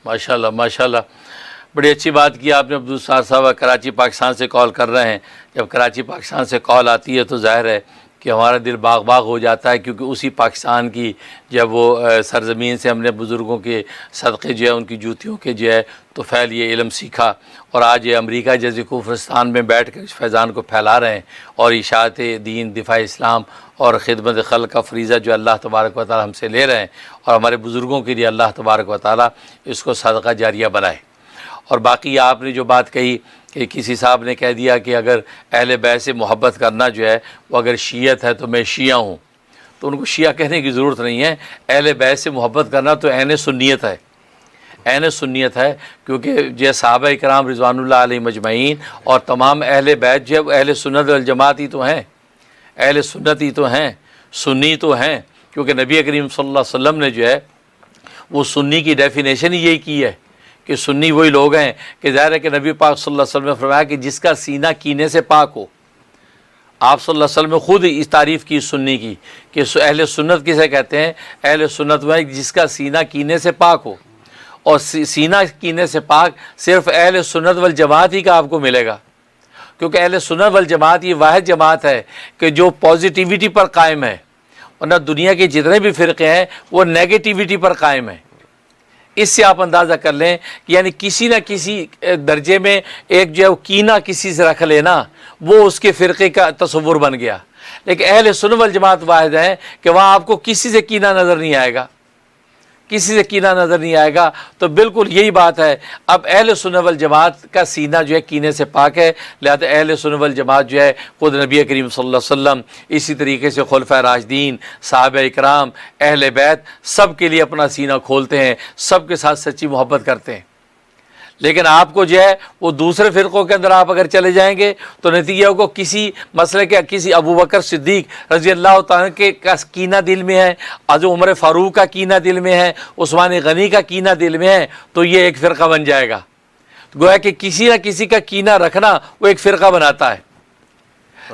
ماشاءاللہ ماشاءاللہ، بڑی اچھی بات کی آپ نے عبدالستار صاحب۔ کراچی پاکستان سے کال کر رہے ہیں، جب کراچی پاکستان سے کال آتی ہے تو ظاہر ہے کہ ہمارا دل باغ باغ ہو جاتا ہے، کیونکہ اسی پاکستان کی جب وہ سرزمین سے ہم نے بزرگوں کے صدقے جو ہے ان کی جوتیوں کے جو ہے تو پھیل یہ علم سیکھا، اور آج یہ امریکہ جیسے کفرستان میں بیٹھ کر اس فیضان کو پھیلا رہے ہیں، اور اشاعت دین، دفاع اسلام اور خدمت خلق کا فریضہ جو اللہ تبارک و تعالی ہم سے لے رہے ہیں، اور ہمارے بزرگوں کے لیے اللہ تبارک و تعالی اس کو صدقہ جاریہ بنائے۔ اور باقی آپ نے جو بات کہی کہ کسی صاحب نے کہہ دیا کہ اگر اہل بیت سے محبت کرنا جو ہے وہ اگر شیعت ہے تو میں شیعہ ہوں، تو ان کو شیعہ کہنے کی ضرورت نہیں ہے۔ اہل بیت سے محبت کرنا تو عین سنیت ہے، عین سنیت ہے، کیونکہ جو صحابہ کرام رضوان اللہ علیہ مجمعین اور تمام اہل بیت جو ہے وہ اہل سنت والجماعت ہی تو ہیں، اہل سنت ہی تو ہیں، سنی تو ہیں، کیونکہ نبی کریم صلی اللہ علیہ وسلم نے جو ہے وہ سنی کی ڈیفینیشن ہی یہی کی ہے کہ سنی وہی لوگ ہیں کہ ظاہر ہے کہ نبی پاک صلی اللہ علیہ وسلم نے فرمایا کہ جس کا سینہ کینے سے پاک ہو۔ آپ صلی اللہ علیہ وسلم نے خود اس تعریف کی سنی کی کہ اہل سنت کسے کہتے ہیں؟ اہل سنت وہ ہے جس کا سینہ کینے سے پاک ہو، اور سینہ کینے سے پاک صرف اہل سنت والجماعت ہی کا آپ کو ملے گا، کیونکہ اہل سنت والجماعت یہ واحد جماعت ہے کہ جو پازیٹیوٹی پر قائم ہے، ورنہ دنیا کے جتنے بھی فرقے ہیں وہ نیگیٹیوٹی پر قائم ہیں۔ اس سے آپ اندازہ کر لیں کہ یعنی کسی نہ کسی درجے میں ایک جو ہے وہ کینہ کسی سے رکھ لینا وہ اس کے فرقے کا تصور بن گیا، لیکن اہل سنت والجماعت واحد ہیں کہ وہاں آپ کو کسی سے کینہ نظر نہیں آئے گا، کسی سے کینہ نظر نہیں آئے گا۔ تو بالکل یہی بات ہے، اب اہل سنت والجماعت کا سینہ جو ہے کینے سے پاک ہے، لہذا اہل سنت والجماعت جو ہے خود نبی کریم صلی اللہ علیہ وسلم، اسی طریقے سے خلفائے راشدین، صحابہ اکرام، اہل بیت سب کے لیے اپنا سینہ کھولتے ہیں، سب کے ساتھ سچی محبت کرتے ہیں۔ لیکن آپ کو جو ہے وہ دوسرے فرقوں کے اندر آپ اگر چلے جائیں گے تو نتیجہ کو کسی مسئلے کے کسی ابو بکر صدیق رضی اللہ تعالیٰ کے کا کینہ دل میں ہے، حضرت عمر فاروق کا کینہ دل میں ہے، عثمان غنی کا کینہ دل میں ہے، تو یہ ایک فرقہ بن جائے گا۔ گویا کہ کسی نہ کسی کا کینہ رکھنا وہ ایک فرقہ بناتا ہے،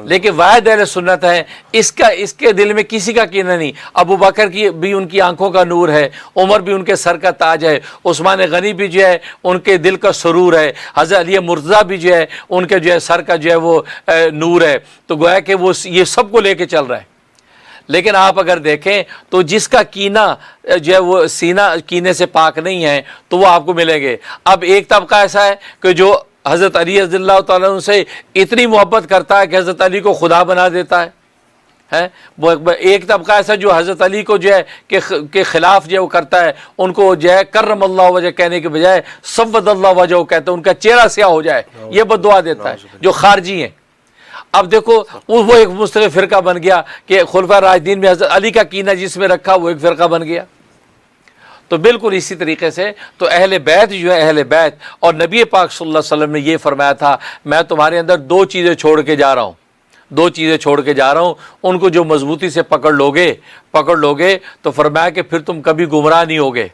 لیکن واحد اہل سنت ہے اس کے دل میں کسی کا کینہ نہیں۔ ابو بکر کی بھی ان کی آنکھوں کا نور ہے، عمر بھی ان کے سر کا تاج ہے، عثمان غنی بھی جو ہے ان کے دل کا سرور ہے، حضرت علی مرتضیٰ بھی جو ہے ان کے جو ہے سر کا جو ہے وہ نور ہے۔ تو گویا کہ وہ یہ سب کو لے کے چل رہا ہے۔ لیکن آپ اگر دیکھیں تو جس کا کینہ جو ہے وہ سینہ کینے سے پاک نہیں ہے تو وہ آپ کو ملیں گے۔ اب ایک طبقہ ایسا ہے کہ جو حضرت علی رضی اللہ تعالیٰ عنہ سے اتنی محبت کرتا ہے کہ حضرت علی کو خدا بنا دیتا ہے۔ ایک طبقہ ایسا جو حضرت علی کو جو ہے کہ خلاف جو ہے وہ کرتا ہے، ان کو جو ہے کرم اللہ وجہ کہنے کے بجائے سود اللہ وجہ کہتے ہیں، ان کا چہرہ سیاہ ہو جائے، یہ بددعا دیتا ہے، جو خارجی ہیں۔ اب دیکھو وہ ایک مستقل فرقہ بن گیا کہ خلفائے راشدین میں حضرت علی کا کینہ جس میں رکھا وہ ایک فرقہ بن گیا۔ تو بالکل اسی طریقے سے تو اہل بیت جو ہے اہل بیت، اور نبی پاک صلی اللہ علیہ وسلم نے یہ فرمایا تھا میں تمہارے اندر دو چیزیں چھوڑ کے جا رہا ہوں، دو چیزیں چھوڑ کے جا رہا ہوں، ان کو جو مضبوطی سے پکڑ لو گے تو فرمایا کہ پھر تم کبھی گمراہ نہیں ہوگے۔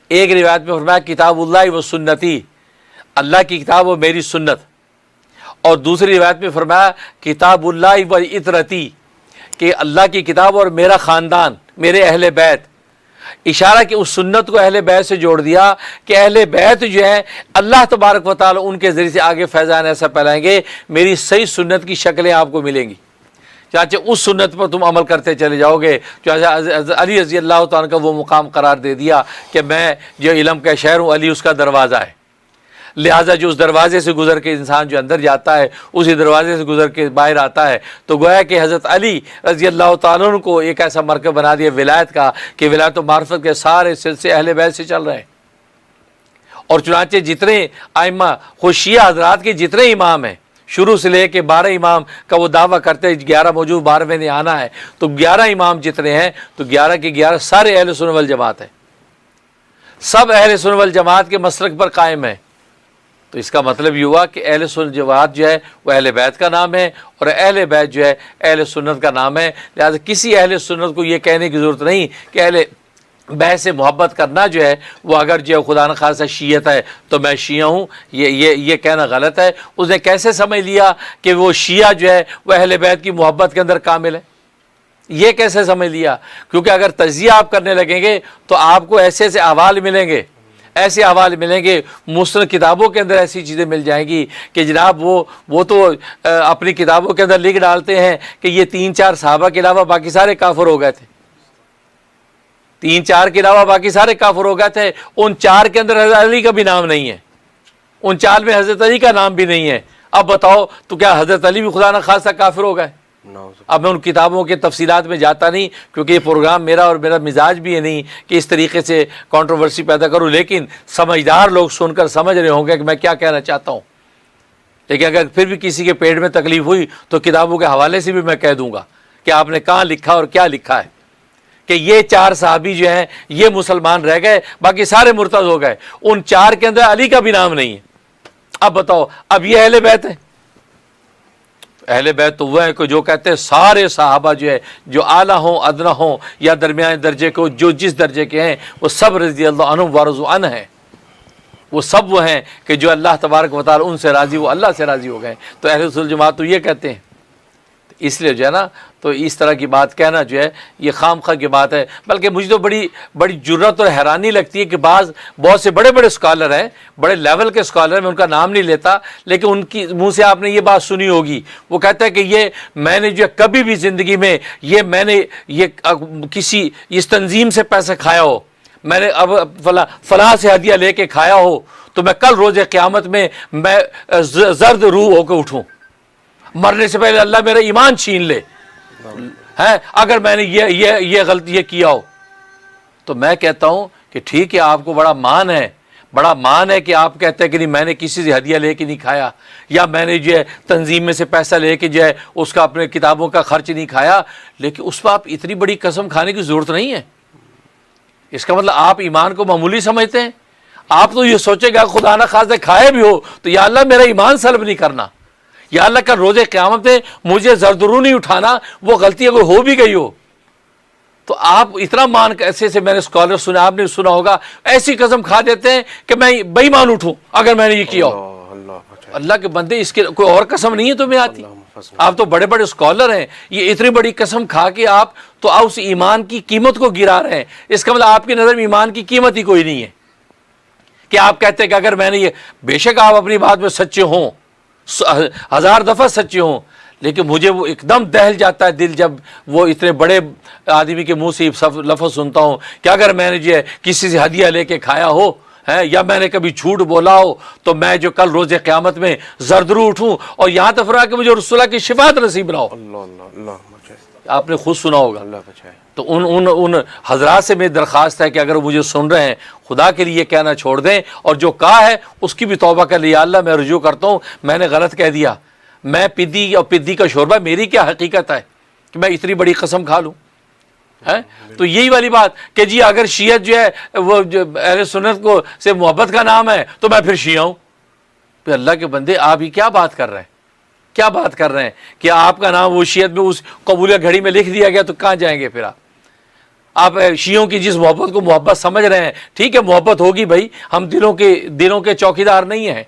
ایک روایت میں فرمایا کتاب اللہ و سنتی، اللہ کی کتاب و میری سنت، اور دوسری روایت میں فرمایا کتاب اللہ و اطرتی، کہ اللہ کی کتاب اور میرا خاندان، میرے اہل بیت، اشارہ کہ اس سنت کو اہل بیت سے جوڑ دیا کہ اہل بیت جو ہے اللہ تبارک و تعالی ان کے ذریعے سے آگے فیضان ایسا پھیلائیں گے، میری صحیح سنت کی شکلیں آپ کو ملیں گی، چاہے اس سنت پر تم عمل کرتے چلے جاؤ گے۔ چاہے علی رضی اللہ تعالیٰ کا وہ مقام قرار دے دیا کہ میں جو علم کا شہر ہوں، علی اس کا دروازہ ہے، لہٰذا جو اس دروازے سے گزر کے انسان جو اندر جاتا ہے اسی دروازے سے گزر کے باہر آتا ہے۔ تو گویا کہ حضرت علی رضی اللہ تعالیٰ عنہ کو ایک ایسا مرکز بنا دیا ولایت کا کہ ولایت و معرفت کے سارے سلسلے اہل بیت سے چل رہے ہیں۔ اور چنانچہ جتنے ائمہ خود شیعہ حضرات کے جتنے امام ہیں، شروع سے لے کے 12 امام کا وہ دعویٰ کرتے ہیں 11 موجود 12ویں نے آنا ہے، تو 11 امام جتنے ہیں تو 11 کے 11 سارے اہل سنت والجماعت ہیں، سب اہل سنت والجماعت کے مسلک پر قائم ہیں۔ تو اس کا مطلب یہ ہوا کہ اہل سنت جماعت جو ہے وہ اہل بیت کا نام ہے، اور اہل بیت جو ہے اہل سنت کا نام ہے۔ لہذا کسی اہل سنت کو یہ کہنے کی ضرورت نہیں کہ اہل بیت سے محبت کرنا جو ہے وہ اگر جو خدا نخواستہ شیعت ہے تو میں شیعہ ہوں، یہ کہنا غلط ہے۔ اس نے کیسے سمجھ لیا کہ وہ شیعہ جو ہے وہ اہل بیت کی محبت کے اندر کامل ہے؟ یہ کیسے سمجھ لیا؟ کیونکہ اگر تجزیہ آپ کرنے لگیں گے تو آپ کو ایسے ایسے احوال ملیں گے، ایسے حوالے ملیں گے، مسلم کتابوں کے اندر ایسی چیزیں مل جائیں گی کہ جناب وہ تو اپنی کتابوں کے اندر لکھ ڈالتے ہیں کہ یہ 3-4 صحابہ کے علاوہ باقی سارے کافر ہو گئے تھے، 3-4 کے علاوہ باقی سارے کافر ہو گئے تھے، ان 4 کے اندر حضرت علی کا بھی نام نہیں ہے، ان 4 میں حضرت علی کا نام بھی نہیں ہے۔ اب بتاؤ تو کیا حضرت علی بھی خدا نہ خواستہ کافر ہو گئے؟ اب میں ان کتابوں کے تفصیلات میں جاتا نہیں، کیونکہ یہ پروگرام میرا اور میرا مزاج بھی ہے نہیں کہ اس طریقے سے کنٹروورسی پیدا کروں، لیکن سمجھدار لوگ سن کر سمجھ رہے ہوں گے کہ میں کیا کہنا چاہتا ہوں۔ لیکن اگر پھر بھی کسی کے پیٹ میں تکلیف ہوئی تو کتابوں کے حوالے سے بھی میں کہہ دوں گا کہ آپ نے کہاں لکھا اور کیا لکھا ہے، کہ یہ 4 صحابی جو ہیں یہ مسلمان رہ گئے، باقی سارے مرتد ہو گئے، ان 4 کے اندر علی کا بھی نام نہیں ہے۔ اب بتاؤ، اب یہ اہل بیت ہیں؟ اہل بیت تو وہ ہیں کہ جو کہتے ہیں سارے صحابہ جو ہے، جو اعلیٰ ہوں ادنا ہوں یا درمیانے درجے کو، جو جس درجے کے ہیں، وہ سب رضی اللہ عنہم ورضوا عنہ ہیں، وہ سب وہ ہیں کہ جو اللہ تبارک و تعالی ان سے راضی، وہ اللہ سے راضی ہو گئے۔ تو اہل سنت جماعت تو یہ کہتے ہیں، اس لیے جو ہے نا، تو اس طرح کی بات کہنا جو ہے یہ خام خواہ کی بات ہے۔ بلکہ مجھے تو بڑی جرت اور حیرانی لگتی ہے کہ بہت سے بڑے بڑے اسکالر ہیں، بڑے لیول کے اسکالر ہیں، میں ان کا نام نہیں لیتا، لیکن ان کی منہ سے آپ نے یہ بات سنی ہوگی، وہ کہتا ہے کہ یہ میں نے جو کبھی بھی زندگی میں میں نے کسی اس تنظیم سے پیسہ کھایا ہو، میں نے اب فلاں سے ہدیہ لے کے کھایا ہو، تو میں کل روز قیامت میں زرد روح ہو کے اٹھوں، مرنے سے پہلے اللہ میرا ایمان چھین لے ہے اگر میں نے یہ غلطی یہ کیا ہو۔ تو میں کہتا ہوں کہ ٹھیک ہے، آپ کو بڑا مان ہے کہ آپ کہتے ہیں کہ نہیں، میں نے کسی سے ہدیہ لے کے نہیں کھایا، یا میں نے جو ہے تنظیم میں سے پیسہ لے کے جو ہے اس کا اپنے کتابوں کا خرچ نہیں کھایا، لیکن اس پر آپ اتنی بڑی قسم کھانے کی ضرورت نہیں ہے۔ اس کا مطلب آپ ایمان کو معمولی سمجھتے ہیں۔ آپ تو یہ سوچے گا خدا نہ خواستہ کھائے بھی ہو تو یا اللہ میرا ایمان سلب نہیں کرنا، یا اللہ کا روز قیامت میں مجھے زردرو نہیں اٹھانا، وہ غلطی اگر ہو بھی گئی ہو تو آپ اتنا مان ایسے سے، میں نے اسکالر سنا، آپ نے سنا ہوگا، ایسی قسم کھا دیتے ہیں کہ میں بے ایمان اٹھوں اگر میں نے یہ کیا ہو۔ اللہ کے بندے، اس کے کوئی اور قسم نہیں ہے تمہیں آتی؟ آپ تو بڑے بڑے اسکالر ہیں، یہ اتنی بڑی قسم کھا کے آپ تو اس ایمان کی قیمت کو گرا رہے ہیں۔ اس کا مطلب آپ کی نظر میں ایمان کی قیمت ہی کوئی نہیں ہے کہ آپ کہتے ہیں کہ اگر میں نے یہ، بے شک آپ اپنی بات میں سچے ہوں، 1000 دفعہ سچے ہوں، لیکن مجھے وہ ایک دم دہل جاتا ہے دل جب وہ اتنے بڑے آدمی کے منہ سے لفظ سنتا ہوں کہ اگر میں نے جو ہے کسی سے ہدیہ لے کے کھایا ہو یا میں نے کبھی جھوٹ بولا ہو تو میں جو کل روز قیامت میں زردرو اٹھوں، اور یہاں تک فرمایا کہ مجھے رسول اللہ کی شفاعت نصیب نہ ہو۔ آپ نے خود سنا ہوگا۔ تو ان حضرات سے میری درخواست ہے کہ اگر مجھے سن رہے ہیں، خدا کے لیے کہنا چھوڑ دیں، اور جو کہا ہے اس کی بھی توبہ کر لیا، اللہ میں رجوع کرتا ہوں، میں نے غلط کہہ دیا، میں پدی اور پدی کا شوربہ، میری کیا حقیقت ہے کہ میں اتنی بڑی قسم کھا لوں؟ تو یہی والی بات کہ جی اگر شیعت جو ہے وہ اہل سنت کو سے محبت کا نام ہے تو میں پھر شیعہ ہوں۔ پھر اللہ کے بندے، آپ ہی کیا بات کر رہے ہیں، کیا بات کر رہے ہیں کہ آپ کا نام وہ شیعت میں اس قبولیت گھڑی میں لکھ دیا گیا تو کہاں جائیں گے پھر آپ شیعوں کی جس محبت کو محبت سمجھ رہے ہیں، ٹھیک ہے محبت ہوگی بھائی، ہم دلوں کے چوکیدار نہیں ہیں،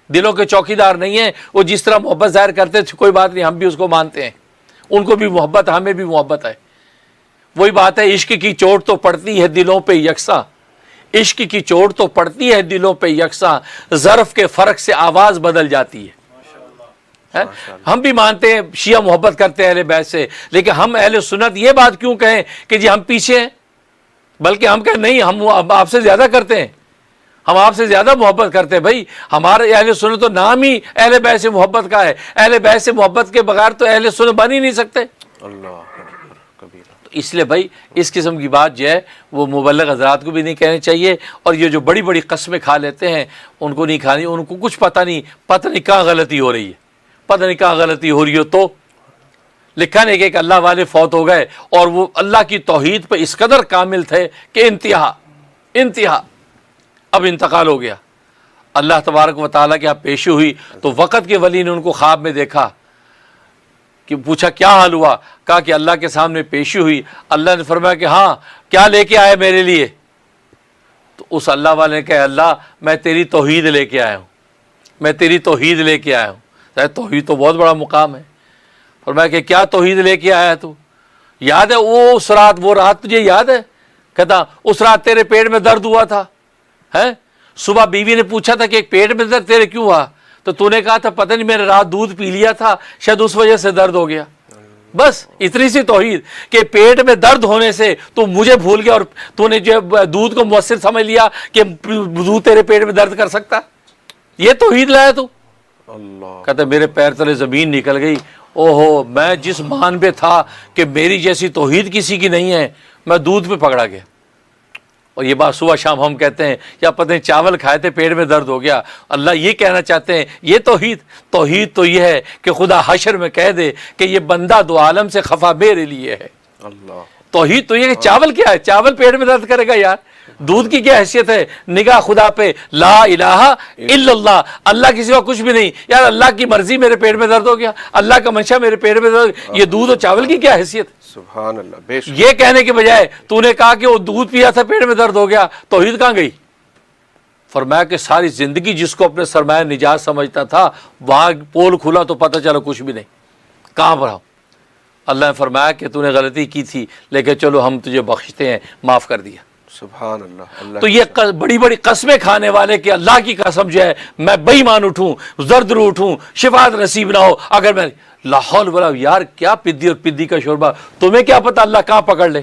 دلوں کے چوکیدار نہیں ہیں، وہ جس طرح محبت ظاہر کرتے تھے کوئی بات نہیں، ہم بھی اس کو مانتے ہیں، ان کو بھی محبت، ہمیں بھی محبت ہے۔ وہی بات ہے، عشق کی چوٹ تو پڑتی ہے دلوں پہ یکساں، عشق کی چوٹ تو پڑتی ہے دلوں پہ یکساں، ظرف کے فرق سے آواز بدل جاتی ہے۔ ہم بھی مانتے ہیں شیعہ محبت کرتے ہیں اہل بیت سے، لیکن ہم اہل سنت یہ بات کیوں کہیں کہ جی ہم پیچھے ہیں، بلکہ ہم کہیں نہیں، ہم آپ سے زیادہ کرتے ہیں، ہم آپ سے زیادہ محبت کرتے ہیں بھائی، ہمارے اہل سنت تو نام ہی اہل بیت سے محبت کا ہے، اہل بیت سے محبت کے بغیر تو اہل سنت بن ہی نہیں سکتے۔ اس لیے بھائی اس قسم کی بات جو ہے وہ مبلغ حضرات کو بھی نہیں کہنی چاہیے، اور یہ جو بڑی بڑی قسمیں کھا لیتے ہیں ان کو نہیں کھانی، ان کو کچھ پتہ نہیں کہاں غلطی ہو رہی ہے، پتہ نہیں کہاں غلطی ہو رہی ہو۔ تو لکھا نہیں کہ اللہ والے فوت ہو گئے اور وہ اللہ کی توحید پہ اس قدر کامل تھے کہ انتہا اب انتقال ہو گیا، اللہ تبارک و تعالیٰ کے یہاں پیشی ہوئی تو وقت کے ولی نے ان کو خواب میں دیکھا کہ پوچھا کیا حال ہوا، کہا کہ اللہ کے سامنے پیشی ہوئی، اللہ نے فرمایا کہ ہاں کیا لے کے آئے میرے لیے؟ تو اس اللہ والے نے کہا اللہ میں تیری توحید لے کے آیا ہوں، میں تیری توحید لے کے آیا ہوں۔ توحید تو بہت بڑا مقام ہے۔ فرمایا کہ کیا توحید لے کے آیا تو؟ یاد ہے وہ رات تجھے یاد ہے؟ کہتا اس رات تیرے پیٹ میں درد ہوا تھا، صبح بیوی نے پوچھا تھا کہ ایک پیٹ میں درد تیرے کیوں ہوا، تو تو نے کہا تھا پتہ نہیں میں نے رات دودھ پی لیا تھا، شاید اس وجہ سے درد ہو گیا۔ بس اتنی سی توحید کہ پیٹ میں درد ہونے سے تو مجھے بھول گیا، اور تو نے جو دودھ کو مؤثر سمجھ لیا کہ دودھ تیرے پیٹ میں درد کر سکتا، یہ توحید لایا تو۔ اللہ، کہتا میرے پیر تلے زمین نکل گئی، اوہو میں جس مان پہ تھا کہ میری جیسی توحید کسی کی نہیں ہے، میں دودھ پہ پکڑا گیا۔ اور یہ بات صبح شام ہم کہتے ہیں یا پتہ نہیں چاول کھائے تھے پیٹ میں درد ہو گیا، اللہ یہ کہنا چاہتے ہیں یہ توحید تو یہ ہے کہ خدا حشر میں کہہ دے کہ یہ بندہ دو عالم سے خفا میرے لیے ہے۔ اللہ، توحید تو یہ کہ چاول کیا ہے، چاول پیٹ میں درد کرے گا یار، دودھ کی کیا حیثیت ہے، نگاہ خدا پہ، لا الہ الا اللہ، اللہ کے سوا کچھ بھی نہیں، یار اللہ کی مرضی میرے پیٹ میں درد ہو گیا، اللہ کا منشا میرے پیٹ میں درد، یہ دودھ اور چاول کی کیا حیثیت ہے؟ سبحان اللہ، بے شک، یہ کہنے کے بجائے تو نے کہا کہ وہ دودھ پیا تھا پیٹ میں درد ہو گیا، توحید کہاں گئی؟ فرمایا کہ ساری زندگی جس کو اپنے سرمایہ نجات سمجھتا تھا وہاں پول کھلا تو پتہ چلا کچھ بھی نہیں، کہاں پر ہوں؟ اللہ نے فرمایا کہ تو نے غلطی کی تھی لیکن چلو ہم تجھے بخشتے ہیں، معاف کر دیا۔ سبحان اللہ، اللہ تو یہ بڑی بڑی قسمیں کھانے والے کہ اللہ کی قسم جو ہے میں بے ایمان اٹھوں، زرد رو اٹھوں، شفاعت نصیب نہ ہو اگر میں، لا حول ولا، یار کیا پدی اور پدی کا شوربہ، تمہیں کیا پتا اللہ کہاں پکڑ لے،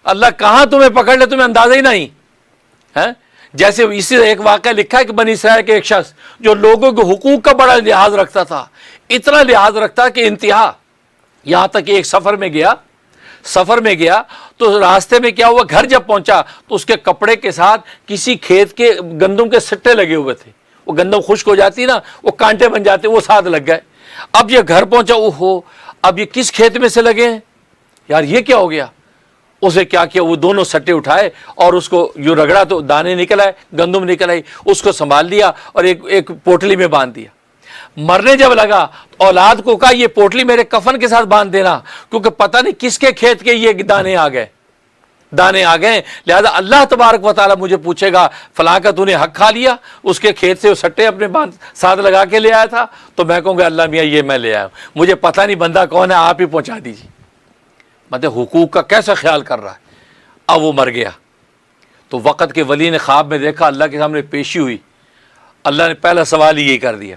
اللہ کہاں تمہیں پکڑ لے تمہیں اندازہ ہی نہیں ہے۔ جیسے اسی ایک واقعہ لکھا ہے کہ بنی اسرائیل کے ایک شخص جو لوگوں کے حقوق کا بڑا لحاظ رکھتا تھا، اتنا لحاظ رکھتا کہ انتہا، یہاں تک کہ ایک سفر میں گیا تو راستے میں کیا ہوا، گھر جب پہنچا تو اس کے کپڑے کے ساتھ کسی کھیت کے گندم کے سٹے لگے ہوئے تھے، وہ گندم خشک ہو جاتی نا، وہ کانٹے بن جاتے، وہ ساتھ لگ گئے۔ اب یہ گھر پہنچا، اوہو اب یہ کس کھیت میں سے لگے ہیں یار، یہ کیا ہو گیا؟ اسے کیا کیا، وہ دونوں سٹے اٹھائے اور اس کو جو رگڑا تو دانے نکل آئے، گندم نکل آئی، اس کو سنبھال لیا اور ایک پوٹلی میں باندھ دیا۔ مرنے جب لگا اولاد کو کہا یہ پوٹلی میرے کفن کے ساتھ باندھ دینا، کیونکہ پتہ نہیں کس کے کھیت کے یہ دانے آ گئے، لہذا اللہ تبارک و تعالیٰ مجھے پوچھے گا فلاں کا تو نے حق کھا لیا، اس کے کھیت سے وہ سٹے اپنے ساتھ لگا کے لے آیا تھا، تو میں کہوں گا اللہ میاں یہ میں لے آیا ہوں، مجھے پتہ نہیں بندہ کون ہے، آپ ہی پہنچا دیجیے۔ مطلب حقوق کا کیسا خیال کر رہا ہے۔ اب وہ مر گیا تو وقت کے ولی نے خواب میں دیکھا، اللہ کے سامنے پیشی ہوئی، اللہ نے پہلا سوال یہی کر دیا،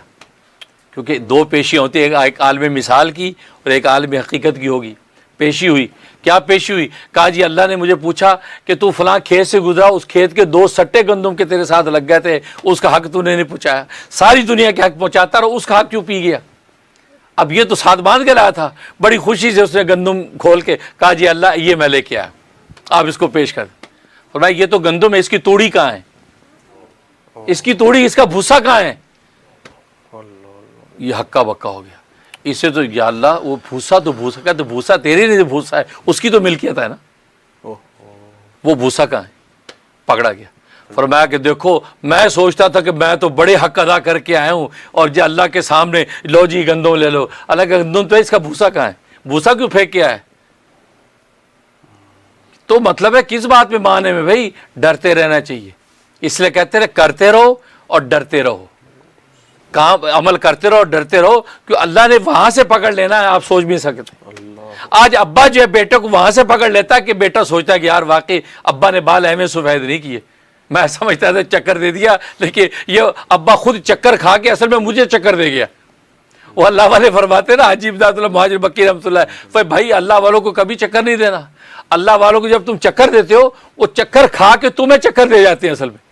کیونکہ دو پیشیاں ہوتی ہیں، ایک عالم مثال کی اور ایک عالم حقیقت کی ہوگی۔ پیشی ہوئی، کیا پیشی ہوئی؟ کہا جی اللہ نے مجھے پوچھا کہ تو فلاں کھیت سے گزرا، اس کھیت کے 2 سٹے گندم کے تیرے ساتھ لگ گئے تھے، اس کا حق تو نے نہیں پہنچایا، ساری دنیا کے حق پہنچاتا رہا، اس کا حق کیوں پی گیا؟ اب یہ تو ساتھ باندھ کے لایا تھا، بڑی خوشی سے اس نے گندم کھول کے کہا جی اللہ یہ میں لے کے آیا، آپ اس کو پیش کر دیں۔ اور بھائی یہ تو گندم ہے، اس کی توڑی کہاں ہے، اس کی توڑی، اس کا بھوسا کہاں ہے؟ یہ ہکا بکا ہو گیا، اس سے تو یا اللہ وہ بھوسا تو بھوسا کا تو بھوسا تیرے نہیں بھوسا ہے، اس کی تو ملکیت ہے نا، وہ بھوسا کہاں ہے؟ پکڑا گیا۔ فرمایا کہ دیکھو میں سوچتا تھا کہ میں تو بڑے حق ادا کر کے آیا ہوں، اور جو اللہ کے سامنے لو جی گندم لے لو، اللہ کا گندم تو ہے، اس کا بھوسا کہاں ہے؟ بھوسا کیوں پھینک کے آیا؟ تو مطلب ہے کس بات میں مانے میں بھائی ڈرتے رہنا چاہیے، اس لیے کہتے رہے کرتے رہو اور ڈرتے رہو، کام عمل کرتے رہو اور ڈرتے رہو، کہ اللہ نے وہاں سے پکڑ لینا ہے، آپ سوچ بھی سکتے۔ آج ابا جو ہے بیٹے کو وہاں سے پکڑ لیتا ہے کہ بیٹا سوچتا ہے کہ یار واقعی ابا نے بال اہم سفید نہیں کیے، میں سمجھتا تھا چکر دے دیا، لیکن یہ ابا خود چکر کھا کے اصل میں مجھے چکر دے گیا۔ وہ اللہ والے فرماتے نا، حاجی امداد اللہ مہاجر مکی رحمۃ اللہ، بھائی اللہ والوں کو کبھی چکر نہیں دینا، اللہ والوں کو جب تم چکر دیتے ہو وہ چکر کھا کے تمہیں چکر دے جاتے ہیں، اصل میں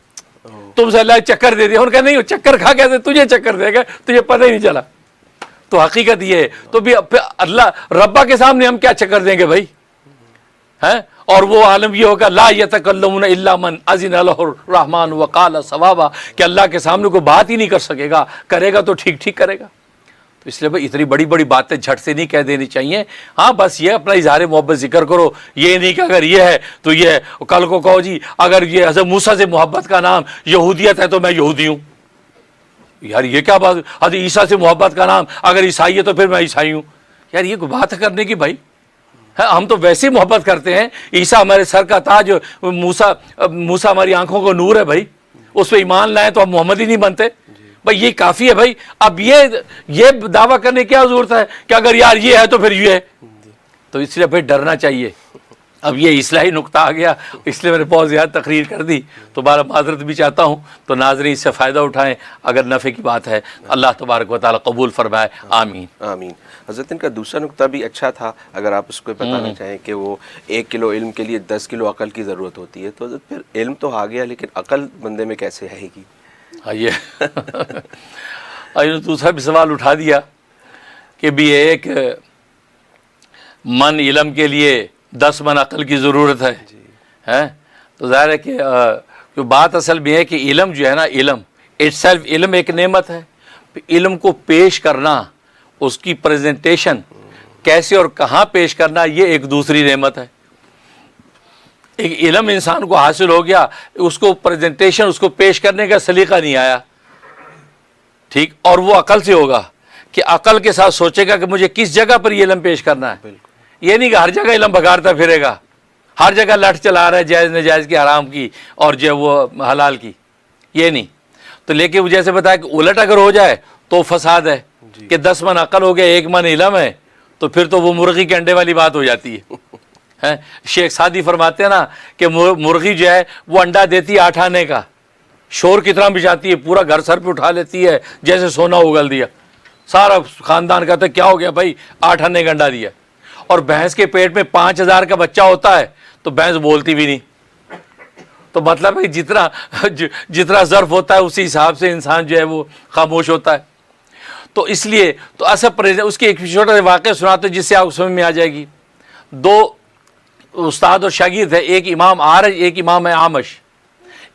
تم سے اللہ چکر دے دیا، ان کا نہیں، وہ چکر کھا کے تجھے چکر دے گا، تجھے پتہ ہی نہیں چلا۔ تو حقیقت یہ ہے، تو بھی اللہ ربا کے سامنے ہم کیا چکر دیں گے بھائی، ہیں؟ اور وہ عالم یہ ہوگا لا یتکلمون الا من اذن له الرحمن وقال صوابا، کہ اللہ کے سامنے کوئی بات ہی نہیں کر سکے گا، کرے گا تو ٹھیک ٹھیک کرے گا۔ تو اس لیے بھائی اتنی بڑی بڑی باتیں جھٹ سے نہیں کہہ دینی چاہیے، ہاں بس یہ اپنا اظہار محبت ذکر کرو، یہ نہیں کہ اگر یہ ہے تو یہ ہے، کل کو کہو جی اگر یہ حضرت موسیٰ سے محبت کا نام یہودیت ہے تو میں یہودی ہوں، یار یہ کیا بات، حضرت عیسیٰ سے محبت کا نام اگر عیسائی ہے تو پھر میں عیسائی ہوں، یار یہ کوئی بات کرنے کی بھائی، ہم تو ویسے ہی محبت کرتے ہیں، عیسیٰ ہمارے سر کا تاج، موسیٰ ہماری آنکھوں کو نور ہے بھائی، اس پہ ایمان لائیں تو ہم محمد ہی نہیں بنتے بھائی، یہ کافی ہے بھائی۔ اب یہ دعویٰ کرنے کی کیا ضرورت ہے کہ اگر یار یہ ہے تو پھر یہ ہے؟ تو اس لیے بھائی ڈرنا چاہیے، اب یہ اصلاحی نقطہ آ گیا، اس لیے میں نے بہت زیادہ تقریر کر دی، تو بارہ معذرت بھی چاہتا ہوں، تو ناظرین اس سے فائدہ اٹھائیں اگر نفع کی بات ہے، اللہ تبارک و تعالیٰ قبول فرمائے، آمین۔ آمین۔ حضرت ان کا دوسرا نقطہ بھی اچھا تھا، اگر آپ اس کو بتانا چاہیں کہ وہ 1 کلو علم کے لیے 10 کلو عقل کی ضرورت ہوتی ہے، تو حضرت پھر علم تو آ گیا لیکن عقل بندے میں کیسے آئے گی؟ آئیے دوسرا بھی سوال اٹھا دیا کہ بھی 1 من علم کے لیے 10 من عقل کی ضرورت ہے، تو ظاہر ہے کہ جو بات اصل میں ہے کہ علم جو ہے نا، علم اٹ سیلف، علم ایک نعمت ہے، علم کو پیش کرنا، اس کی پریزنٹیشن کیسے اور کہاں پیش کرنا، یہ ایک دوسری نعمت ہے۔ ایک علم انسان کو حاصل ہو گیا، اس کو پریزنٹیشن، اس کو پیش کرنے کا سلیقہ نہیں آیا، ٹھیک، اور وہ عقل سے ہوگا کہ عقل کے ساتھ سوچے گا کہ مجھے کس جگہ پر یہ علم پیش کرنا ہے۔ یہ نہیں کہ ہر جگہ علم بگاڑتا پھرے گا، ہر جگہ لٹ چلا رہا ہے جائز نجائز کی، حرام کی اور جو وہ حلال کی، یہ نہیں۔ تو لیکن وہ جیسے بتایا کہ الٹ اگر ہو جائے تو فساد ہے کہ 10 من عقل ہو گیا 1 من علم ہے، تو پھر تو وہ مرغی کے انڈے والی بات ہو جاتی ہے۔ شیخ سعدی فرماتے ہیں نا کہ مرغی جو ہے وہ انڈا دیتی ہے 8 آنے کا، شور کتنا بچاتی ہے، پورا گھر سر پہ اٹھا لیتی ہے جیسے سونا اگل دیا، سارا خاندان کہتا ہے کیا ہو گیا بھائی 8 آنے کا انڈا دیا، اور بھینس کے پیٹ میں 5000 کا بچہ ہوتا ہے تو بھینس بولتی بھی نہیں۔ تو مطلب ہے جتنا ظرف ہوتا ہے اسی حساب سے انسان جو ہے وہ خاموش ہوتا ہے۔ تو اس لیے تو اصل اس کے ایک چھوٹا سا واقعہ سناتے جس سے آپ کو سمجھ میں آ جائے گی۔ 2 استاد اور شاگرد ہے، ایک امام اعرج، ایک امام اعمش۔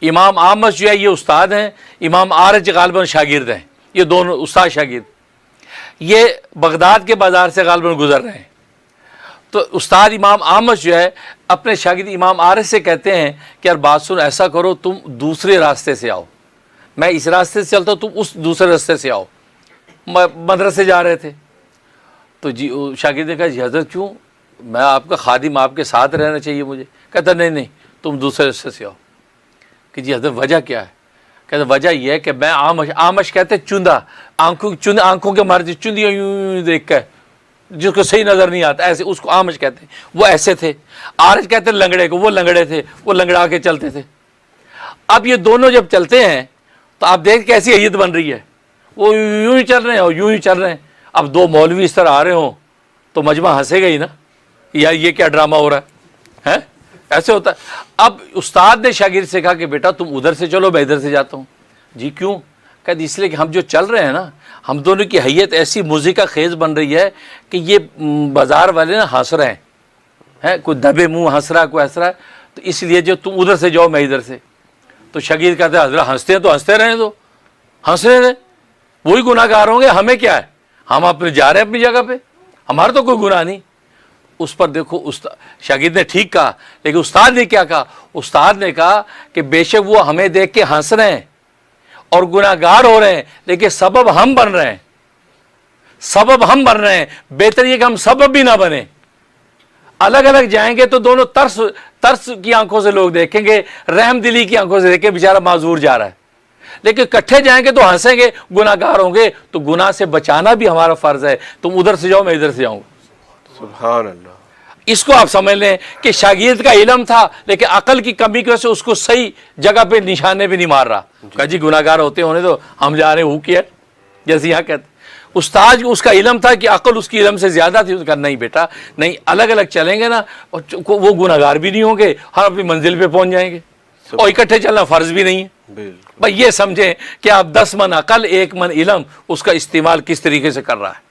امام اعمش جو ہے یہ استاد ہیں، امام اعرج غالباً شاگرد ہیں، یہ دونوں استاد شاگرد، یہ بغداد کے بازار سے غالباً گزر رہے ہیں۔ تو استاد امام اعمش جو ہے اپنے شاگرد امام اعرج سے کہتے ہیں کہ یار بات سن، ایسا کرو تم دوسرے راستے سے آؤ، میں اس راستے سے چلتا ہوں، تم اس دوسرے راستے سے آؤ۔ مدرسے جا رہے تھے تو جی شاگرد نے کہا جی حضرت کیوں، میں آپ کا خادم، آپ کے ساتھ رہنا چاہیے مجھے۔ کہتا نہیں تم دوسرے راستے سے آؤ۔ کہ جی حضرت وجہ کیا ہے؟ کہتا وجہ یہ ہے کہ میں آمش کہتے چندہ، آنکھوں کے مرضی چندی یوں دیکھ کر جس کو صحیح نظر نہیں آتا، ایسے اس کو آمش کہتے ہیں، وہ ایسے تھے۔ آرج کہتے لنگڑے کو، وہ لنگڑے تھے، وہ لنگڑا کے چلتے تھے۔ اب یہ دونوں جب چلتے ہیں تو آپ دیکھ کیسی حیت بن رہی ہے، وہ یوں ہی چل رہے ہیں اور یوں ہی چل رہے ہیں۔ اب 2 مولوی اس طرح آ رہے ہوں تو مجمع ہنسے گا ہی نا، یا یہ کیا ڈرامہ ہو رہا ہے، ایسے ہوتا ہے۔ اب استاد نے شاگرد سے کہا کہ بیٹا تم ادھر سے چلو، میں ادھر سے جاتا ہوں۔ جی کیوں؟ کہتے اس لیے کہ ہم جو چل رہے ہیں نا، ہم دونوں کی حیت ایسی موزیکا خیز بن رہی ہے کہ یہ بازار والے نا ہنس رہے ہیں، کوئی دبے منہ ہنس رہا ہے، کوئی ہنس رہا ہے، تو اس لیے جو تم ادھر سے جاؤ میں ادھر سے۔ تو شاگرد کہتے ہیں حضرت ہنستے ہیں تو ہنستے رہیں، تو ہنس رہے ہیں، وہی گناہ گار ہوں گے، ہمیں کیا ہے، ہم اپنے جا رہے ہیں اپنی جگہ پہ، ہمارا تو کوئی گناہ نہیں۔ اس پر دیکھو شاگرد نے ٹھیک کہا، لیکن استاد نے کیا کہا؟ استاد نے کہا کہ بے شک وہ ہمیں دیکھ کے ہنس رہے ہیں اور گناہ گار ہو رہے ہیں، لیکن سبب ہم بن رہے ہیں، سبب ہم بن رہے ہیں۔ بہتر یہ کہ ہم سبب بھی نہ بنیں۔ الگ الگ جائیں گے تو دونوں ترس کی آنکھوں سے لوگ دیکھیں گے، رحم دلی کی آنکھوں سے دیکھیں بیچارہ معذور جا رہا ہے، لیکن اکٹھے جائیں گے تو ہنسیں گے، گناہ گار ہوں گے، تو گناہ سے بچانا بھی ہمارا فرض ہے۔ تم ادھر سے جاؤ میں ادھر سے جاؤں گا۔ سبحان اللہ۔ اس کو آپ سمجھ لیں کہ شاگرد کا علم تھا لیکن عقل کی کمی کی وجہ سے اس کو صحیح جگہ پہ نشانے پہ نہیں مار رہا۔ کہا جی گناہ گار ہوتے ہونے تو ہم جا رہے ہیں، ہو کیا جیسے یہاں کہتے۔ استاد اس کا علم تھا کہ عقل اس کی علم سے زیادہ تھی، اس کا نہیں بیٹا نہیں، الگ الگ چلیں گے نا، وہ گناہ گار بھی نہیں ہوں گے، ہم اپنی منزل پہ پہنچ جائیں گے، اور اکٹھے چلنا فرض بھی نہیں ہے۔ بھائی یہ سمجھیں کہ آپ 10 من عقل 1 من علم اس کا استعمال کس طریقے سے کر رہا ہے۔